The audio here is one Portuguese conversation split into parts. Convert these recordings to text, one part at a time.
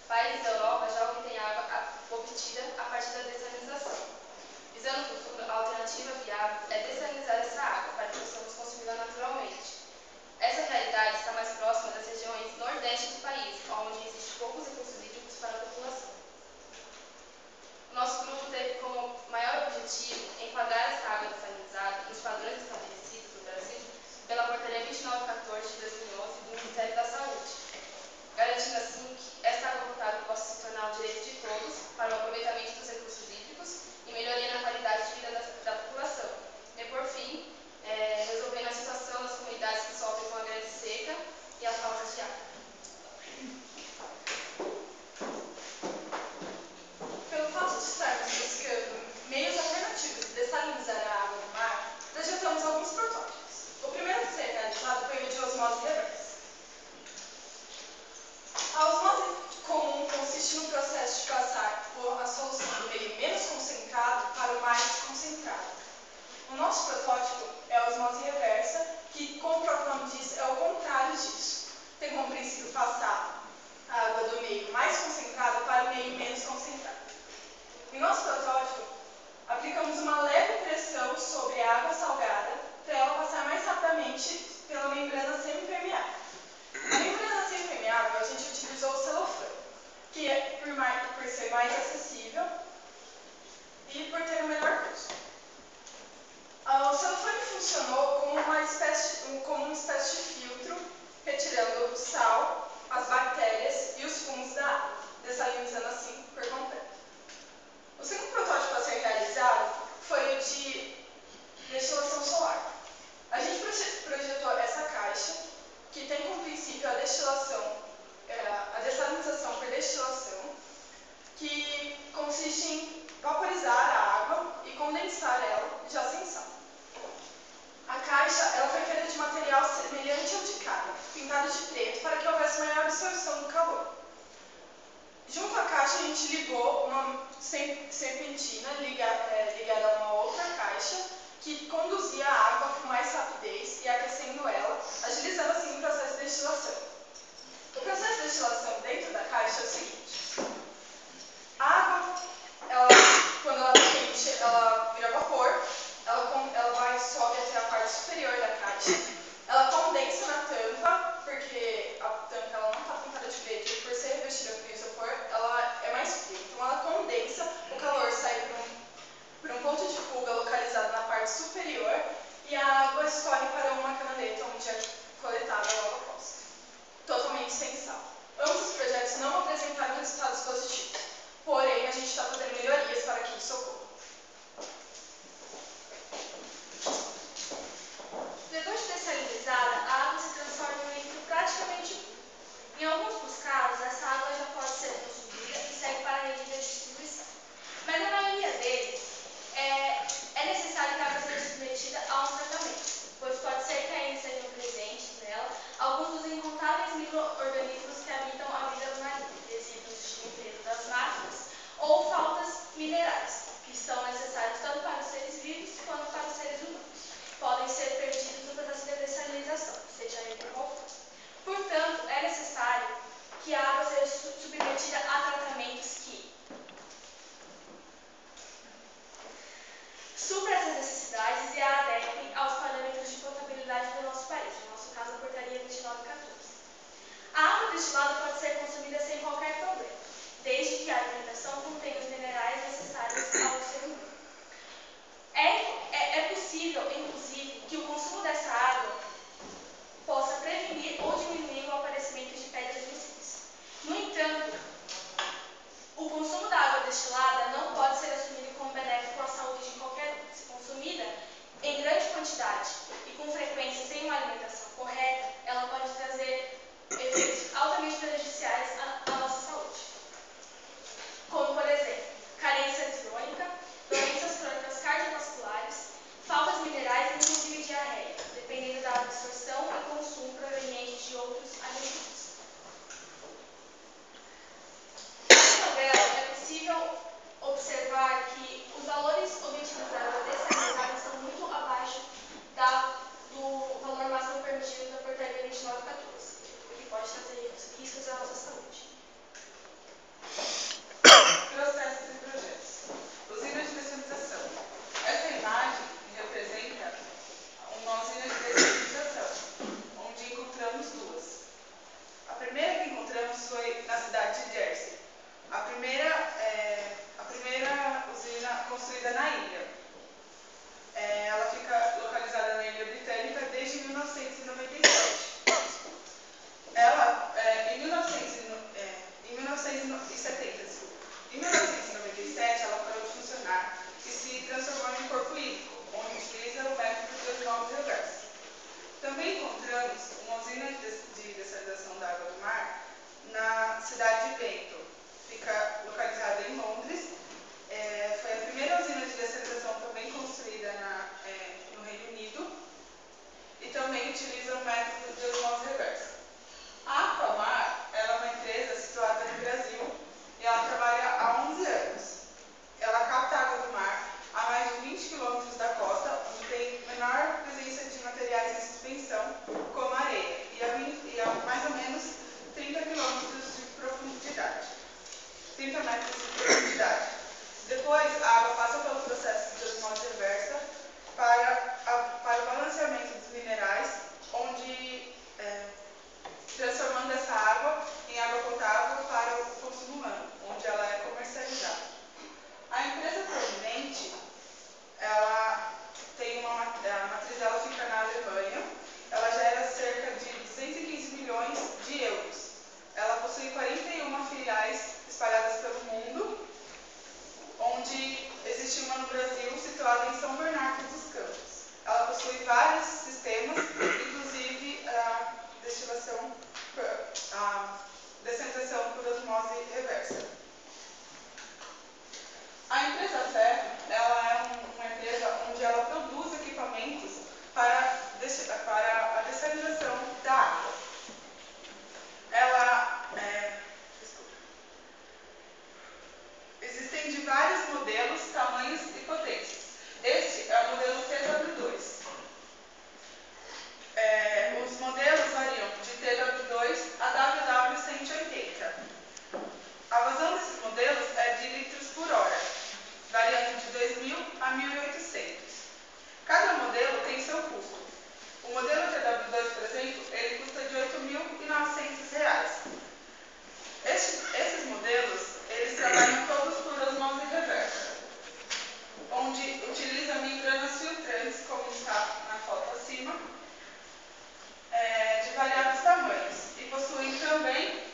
Países da Europa já obtêm água obtida a partir da dessalinização. Visando o futuro, a alternativa viável é dessalinizar essa água para que possamos consumi-la naturalmente. Essa realidade está mais próxima das regiões nordeste do país, onde existem poucos recursos hídricos para a população. O nosso grupo teve como maior objetivo enquadrar essa água dessalinizada nos padrões estabelecidos no Brasil pela Portaria 2914 de 2011 do Ministério da Saúde, garantindo assim que esta água potável possa se tornar um direito de todos para o aproveitamento dos recursos hídricos e melhoria na qualidade de vida da população. E, por fim, resolvendo a situação das comunidades que sofrem com a greve seca e a falta de água. Pelo fato de estarmos buscando meios alternativos de dessalinizar a água do mar, projetamos alguns protótipos. O primeiro a ser realizado foi o de osmose reversa. A osmose comum consiste no processo de passar a solução do meio menos concentrado para o mais concentrado. O nosso protótipo é a osmose reversa, que, como o próprio nome diz, é o contrário disso. Tem como princípio passar a água do meio mais concentrado para o meio menos concentrado. Em nosso protótipo, aplicamos uma leve pressão sobre a água salgada para ela passar mais rapidamente pela membrana semipermeável. Na membrana semipermeável, a gente utilizou o celofane, que é por ser mais acessível e por ter o menor custo. O celofane funcionou como uma espécie de filtro, retirando o sal, as bactérias e os fungos da água, dessalinizando assim por completo. O segundo protótipo a ser realizado foi o de destilação solar. A gente projetou essa caixa, que tem como princípio a dessalinização por destilação, que consiste em vaporizar a água e condensar ela já sem sal. A caixa ela foi feita de material semelhante ao de carne, pintado de preto para que houvesse maior absorção do calor. Junto à caixa a gente ligou uma serpentina ligada a uma outra caixa que conduzia a água com mais rapidez e aquecendo ela, agilizando assim o processo de destilação. O processo de destilação dentro da caixa é o seguinte: a água, quando ela está quente, ela vira vapor, ela sobe até a parte superior da caixa, ela condensa na tampa, porque a tampa ela não está pintada de preto e por ser revestida com isopor, ela é mais fria. Então ela condensa, o calor sai por um ponto de fuga localizado na parte superior e a água escorre para uma canaleta onde é coletada logo após. Totalmente sem sal. Ambos os projetos não apresentaram resultados positivos, porém a gente está fazendo melhorias para que isso ocorra. Depois de dessalinizada, a água se transforma em um líquido praticamente puro. Em alguns dos casos, essa água já pode ser consumida e segue para a rede de distribuição. Mas na maioria deles, é necessário que a água seja submetida a um tratamento, pois pode ser que ainda estejam presentes nela alguns dos incontáveis micro-organismos que habitam a vida marinha, resíduos de limpeza das máquinas ou faltas minerais, que são necessários tanto para os seres vivos quanto para os seres humanos. Podem ser perdidos no processo de dessalinalização, seja ele qual for. Portanto, é necessário que a água seja submetida a tratamentos que supra essas necessidades e a adequem aos parâmetros de potabilidade do nosso país, no nosso caso a Portaria 2914. A água destilada pode ser consumida sem qualquer problema, desde que a alimentação contenha os minerais necessários ao ser humano. É possível, inclusive, que o consumo dessa água possa prevenir ou diminuir o aparecimento de pedras visíveis. No entanto, o consumo da água destilada não pode ser assumido como benéfico à saúde de qualquer um. Se consumida em grande quantidade e com frequência sem uma alimentação correta, ela pode trazer efeitos altamente prejudiciais à nossa saúde. Como, por exemplo, carência crônica, doenças crônicas cardiovasculares, faltas minerais e inclusive diarreia, dependendo da absorção e consumo proveniente de outros alimentos. Nessa tabela é possível observar 1970, desculpa. Em 1997, ela parou de funcionar e se transformou em um corpo hídrico, onde utiliza o método de osmose reversa. Também encontramos uma usina de dessalinização da água do mar na cidade de Bento. Fica localizada em Londres. Foi a primeira usina de dessalinização também construída no Reino Unido e também utiliza o método de osmose reversa. A Aquamar ela é uma empresa situada no Brasil e ela trabalha há 11 anos. Ela capta água do mar a mais de 20 quilômetros da costa, onde tem menor presença de materiais em suspensão, como areia, e a mais ou menos 30 quilômetros de profundidade. 30 metros de profundidade. Depois, a água passa pelo processo de osmose reversa para o balanceamento dos minerais, onde transformando essa água em água potável para o consumo humano, onde ela é comercializada. A empresa Providente, ela tem a matriz dela fica na Alemanha, ela gera cerca de 215 milhões de euros. Ela possui 41 filiais espalhadas pelo mundo, onde existe uma no Brasil situada em São Bernardo dos Campos. Ela possui vários sistemas, inclusive a dessalinização por osmose reversa. A empresa Ferro, ela é uma empresa onde ela produz equipamentos para a dessalinização da água. Existem de vários modelos, tamanhos e potências. Este é o modelo TW2. Os modelos variam de TW2 a WW180. A vazão desses modelos é de litros por hora, variando de 2.000 a 1.800. Cada modelo tem seu custo. O modelo TW2, por exemplo, ele custa de R$ 8.900. Esses modelos, eles trabalham todos por osmose reversa, onde utilizam membranas filtrantes, como está na foto acima, de variados tamanhos, e possuem também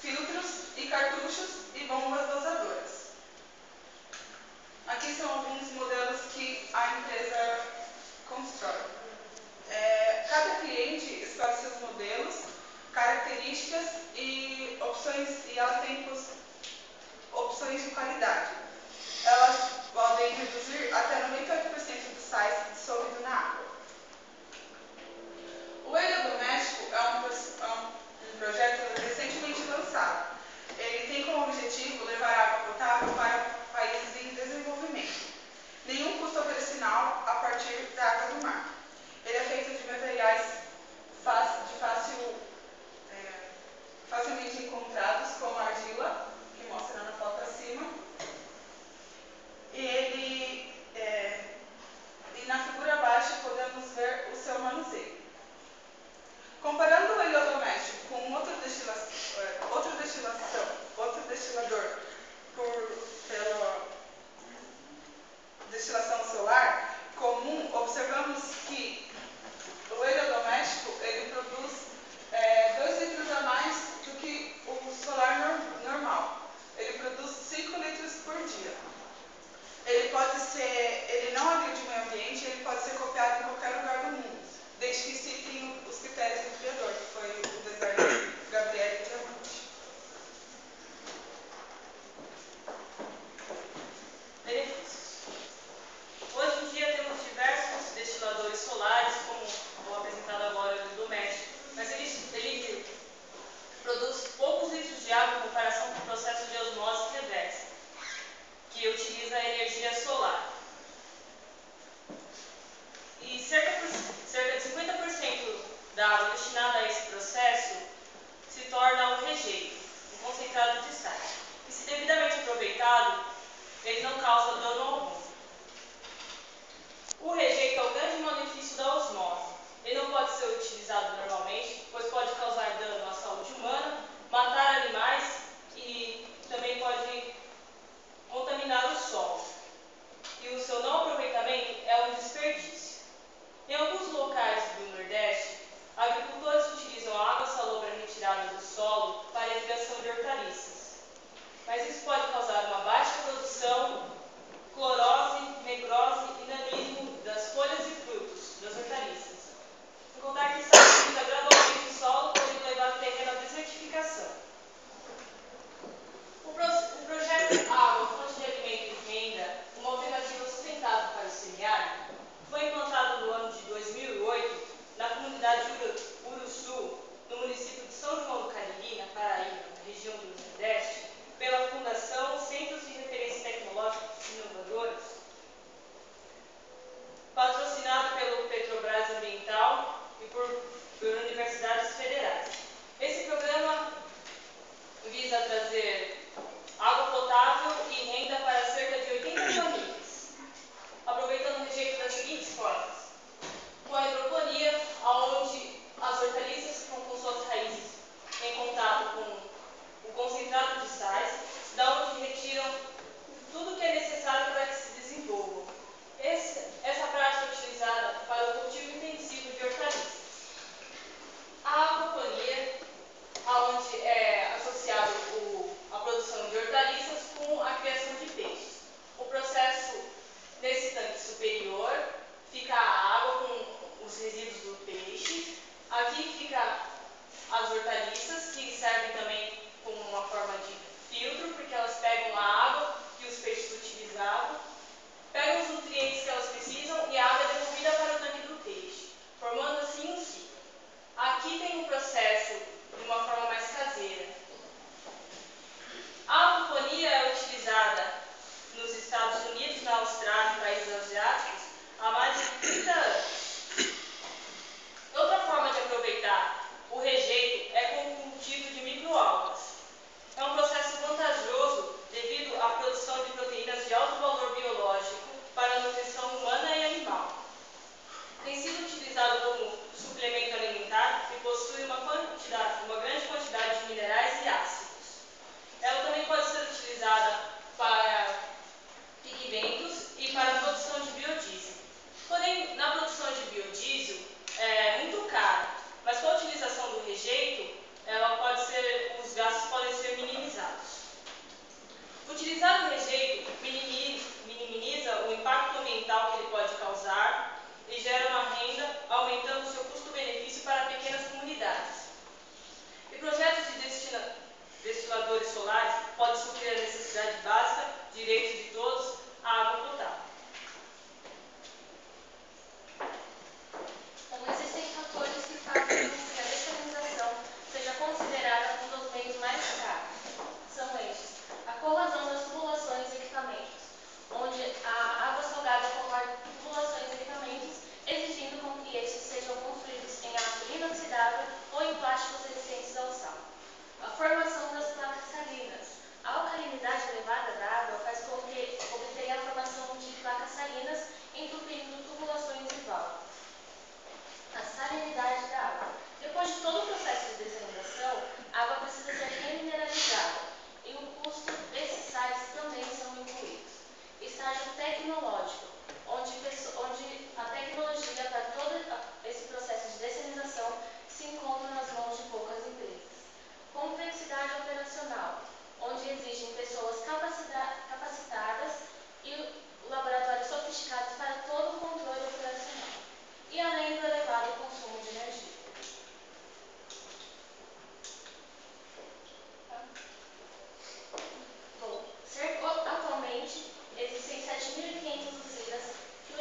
filtros e cartuchos e bombas dosadoras. Aqui são alguns modelos que a empresa constrói. Cada cliente escolhe seus modelos, características e opções, e elas têm opções de qualidade. Elas podem reduzir até 98% dos sais dissolvidos na água. O Eletrodoméstico é um projeto recentemente lançado. Ele tem como objetivo levar água potável para países em desenvolvimento. Nenhum custo operacional a partir da água do mar. Ele é feito de materiais facilmente encontrados, como a argila, que mostra na foto acima. E na figura abaixo podemos ver o seu manuseio. Comparando o eletrodoméstico com outro destilador pela destilação solar comum, observamos que o eletrodoméstico ele produz 2 litros a mais do que o solar normal. Ele produz 5 litros por dia. Ele não agride o meio ambiente, ele pode ser copiado em qualquer lugar do mundo, desde que citem os critérios do criador, que foi o designer Gabriele Diamante. Benefícios. Hoje em dia temos diversos destiladores solares, como o apresentado agora no doméstico, mas ele produz poucos litros de água em comparação com o processo de osmose reversa, que utiliza a energia solar. E cerca de 50% da água destinada a esse processo se torna o rejeito, um concentrado de sais. E se devidamente aproveitado, ele não causa dano algum. O rejeito é o grande malefício da osmose. Ele não pode ser utilizado normalmente, pois pode causar dano à saúde humana, matar animais e também pode contaminar o solo. E o seu não aproveitamento é um desperdício. Em alguns locais do Nordeste, agricultores utilizam a água salobra retirada do solo para a irrigação de hortaliças. mas isso pode causar uma baixa produção, clorose, necrose e nanismo das folhas e frutos das hortaliças. Sem contar que isso aumenta gradualmente o solo, podendo levar o terreno à desertificação. O projeto Água, Fonte de Alimento e Renda, uma alternativa sustentável para o semiárido, foi implantado no ano de 2008 na comunidade Uruçu, no município de São João do Cariri, na Paraíba, na região do Nordeste, pela Fundação Centros de Referência Tecnológicos Inovadores, patrocinado pelo Petrobras Ambiental e por universidades federais. Esse programa visa trazer água potável e renda para cerca de 80 famílias, aproveitando o rejeito das seguintes formas: com a hidroponia, onde as hortaliças ficam com suas raízes em contato com o concentrado de sais, da onde retiram tudo que é necessário para que se desenvolvam. Essa prática é utilizada para o cultivo intensivo de hortaliças. A aquaponia, onde é associado a produção de hortaliças com a criação de peixes. O processo nesse tanque superior fica a água com os resíduos do peixe. Aqui fica as hortaliças, que servem também como uma forma de filtro, porque elas pegam a água que os peixes utilizavam, pegam os nutrientes que elas precisam e a água é devolvida para o tanque do peixe, formando assim um ciclo. Aqui tem um processo de uma forma mais caseira. A aquaponia é utilizada nos Estados Unidos, na Austrália e países asiáticos há mais de 30 anos. Outra forma de aproveitar o rejeito é com o cultivo de microalgas. É um processo vantajoso devido à produção de proteínas de alto valor biológico para a nutrição humana e animal. Tem sido utilizado como suplemento alimentar e possui uma grande quantidade de minerais e ácidos. Ela também pode ser utilizada para pigmentos e para a produção de biodiesel. Porém, na produção de biodiesel é muito caro, mas com a utilização do rejeito, os gastos podem ser minimizados. Utilizar o rejeito minimiza o impacto ambiental que ele pode causar e gera uma renda, aumentando seu custo-benefício para pequenas comunidades. E projetos de destiladores solares podem suprir a necessidade básica, direito de todos, à água potável. Bom, existem fatores que fazem com que a dessalinização seja considerada um dos meios mais caros. São estes: a corrosão das tubulações e equipamentos, onde a água salgada corrói tubulações e equipamentos, exigindo com que estes sejam construídos em aço inoxidável ou em plásticos resistentes ao sal. A formação das placas salinas. A alcalinidade elevada da água faz com que obtenha a formação de placas salinas, entupindo tubulações e válvulas. A salinidade da água. Depois de todo o processo de dessalinização, a água precisa ser remineralizada e o custo desses sais também são incluídos. Estágio tecnológico, onde a tecnologia para todo esse processo de dessalinização se encontra nas mãos de poucas empresas. Complexidade operacional, onde existem pessoas capacitadas e laboratórios sofisticados para todo o controle operacional, e além do elevado consumo de energia. Bom, atualmente existem 7.500 usinas que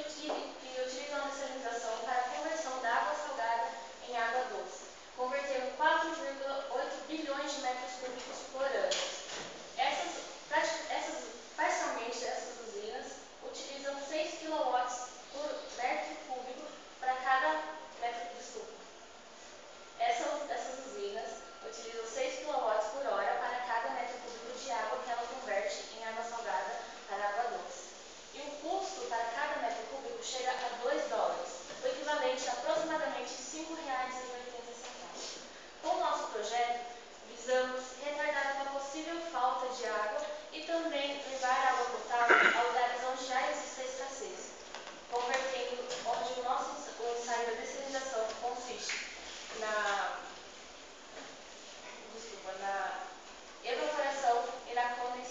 utilizam a dessalinização para a conversão da água salgada em água doce, convertendo 4,8 bilhões de metros cúbicos por ano. Parcialmente, essas usinas utilizam 6 kW por metro cúbico para cada metro, desculpa. Essas usinas utilizam 6 kW por hora para cada metro cúbico de água que ela converte em água salgada para água doce. E o custo para cada metro cúbico chega a $2, o equivalente a aproximadamente R$ 5,80. Com o nosso projeto, visamos retardar uma possível falta de água e também levar água potável a lugares onde já existe a escassez, convertendo onde o ensaio da dessalinização consiste na evaporação e na condensação